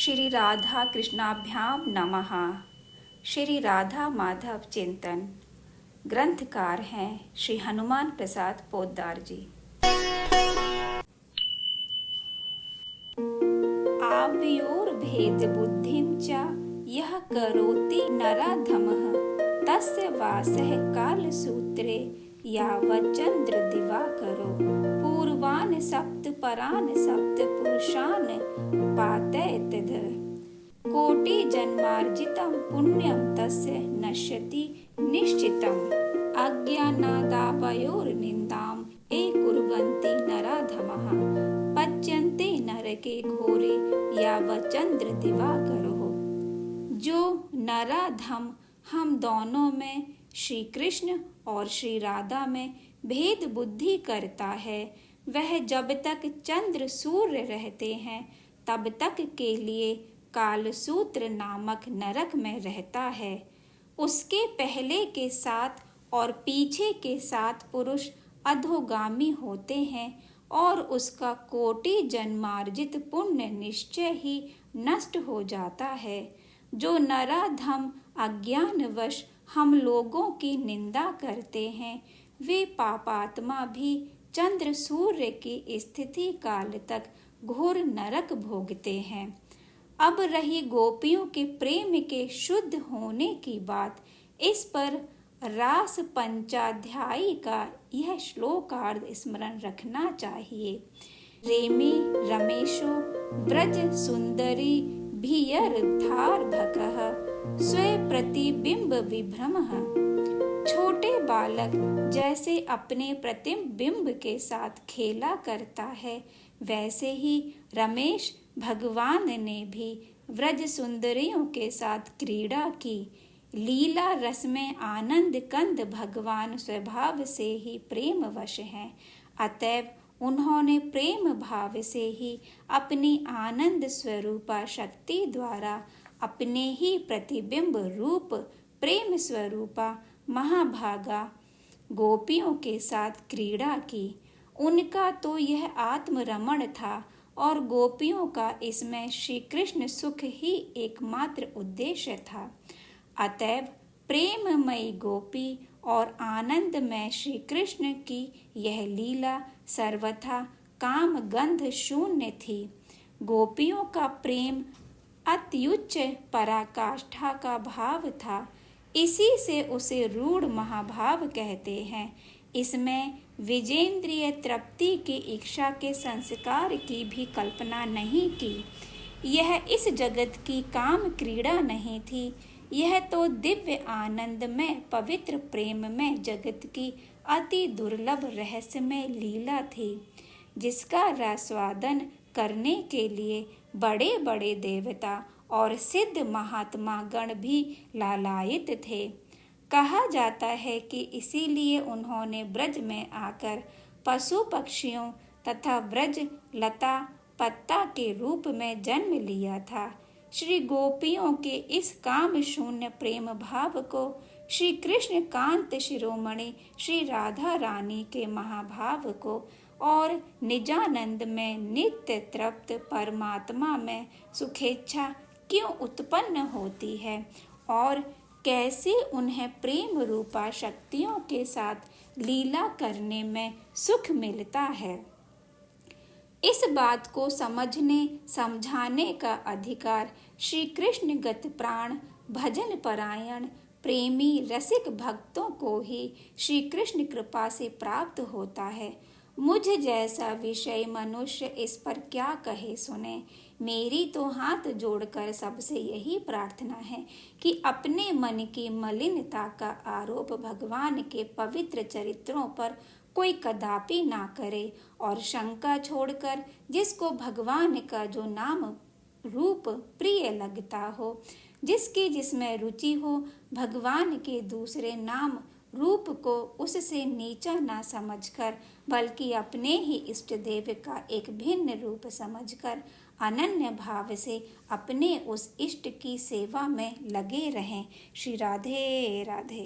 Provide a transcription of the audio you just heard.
श्री राधा कृष्णाभ्याम नमः। श्री राधा माधव चिंतन। ग्रंथकार हैं श्री हनुमान प्रसाद पोद्दार जी। आव्योर भेद बुद्धिं च यह करोति नराधमः तस्य वासः काल सूत्रे यावच्चंद्र दिवाकरो पूर्वान् सप्त परान् सप्त पुरुषान् पातयेत् कोटि जन्मार्जितं पुण्यं तस्य नश्यति निश्चितम् अज्ञानादावयोर्निन्दां ये कुर्वन्ति नराधमः पच्यन्ते नरके घोरे यावच्चंद्र दिवाकरो। जो नराधम हम दोनों में श्री कृष्ण और श्री राधा में भेद बुद्धि करता है, वह जब तक चंद्र सूर्य रहते हैं तब तक के लिए कालसूत्र नामक नरक में रहता है। उसके पहले के साथ और पीछे के साथ पुरुष अधोगामी होते हैं और उसका कोटि जन्मार्जित पुण्य निश्चय ही नष्ट हो जाता है। जो नराधम अज्ञानवश हम लोगों की निंदा करते हैं, वे पापात्मा भी चंद्र सूर्य की स्थिति काल तक घोर नरक भोगते हैं। अब रही गोपियों के प्रेम के शुद्ध होने की बात, इस पर रास पंचाध्यायी का यह श्लोकार्ध स्मरण रखना चाहिए। रेमी रमेशो व्रज सुंदरी भियर्धार्भकः स्वे प्रतिबिंब विभ्रमः। छोटे बालक जैसे अपने प्रतिबिंब के साथ खेला करता है, वैसे ही रमेश भगवान ने भी व्रज सुंदरियों के साथ क्रीड़ा की। लीला रस में आनंद कंद भगवान स्वभाव से ही प्रेम वश हैं, अतएव उन्होंने प्रेम भाव से ही अपनी आनंद स्वरूपा शक्ति द्वारा अपने ही प्रतिबिंब रूप प्रेम स्वरूपा महाभागा गोपियों के साथ क्रीड़ा की। उनका तो यह आत्मरमण था और गोपियों का इसमें श्री कृष्ण सुख ही एकमात्र उद्देश्य था। अतएव प्रेममयी गोपी और आनंदमय श्री कृष्ण की यह लीला सर्वथा काम गंध शून्य थी। गोपियों का प्रेम अत्युच्च पराकाष्ठा का भाव था, इसी से उसे रूढ़ महाभाव कहते हैं। इसमें विजेंद्रिय तृप्ति की इच्छा के संस्कार की भी कल्पना नहीं की। यह इस जगत की काम क्रीड़ा नहीं थी, यह तो दिव्य आनंद में पवित्र प्रेम में जगत की अति दुर्लभ रहस्यमय लीला थी, जिसका रसास्वादन करने के लिए बड़े बड़े देवता और सिद्ध महात्मा गण भी लालायित थे। कहा जाता है कि इसीलिए उन्होंने ब्रज में आकर पशु पक्षियों तथा ब्रज लता पत्ता के रूप में जन्म लिया था। श्री गोपियों के इस काम शून्य प्रेम भाव को श्री कृष्ण कांत शिरोमणि श्री राधा रानी के महाभाव को और निजानंद में नित्य तृप्त परमात्मा में सुखेच्छा क्यों उत्पन्न होती है और कैसे उन्हें प्रेम रूपा शक्तियों के साथ लीला करने में सुख मिलता है। इस बात को समझने समझाने का अधिकार श्री कृष्ण गत प्राण भजन परायण प्रेमी रसिक भक्तों को ही श्री कृष्ण कृपा से प्राप्त होता है। मुझ जैसा विषय मनुष्य इस पर क्या कहे सुने। मेरी तो हाथ जोड़कर सबसे यही प्रार्थना है कि अपने मन की मलिनता का आरोप भगवान के पवित्र चरित्रों पर कोई कदापि ना करे और शंका छोड़कर जिसको भगवान का जो नाम रूप प्रिय लगता हो, जिसकी जिसमें रुचि हो, भगवान के दूसरे नाम रूप को उससे नीचा ना समझकर बल्कि अपने ही इष्ट देव का एक भिन्न रूप समझकर अनन्य भाव से अपने उस इष्ट की सेवा में लगे रहें। श्री राधे राधे।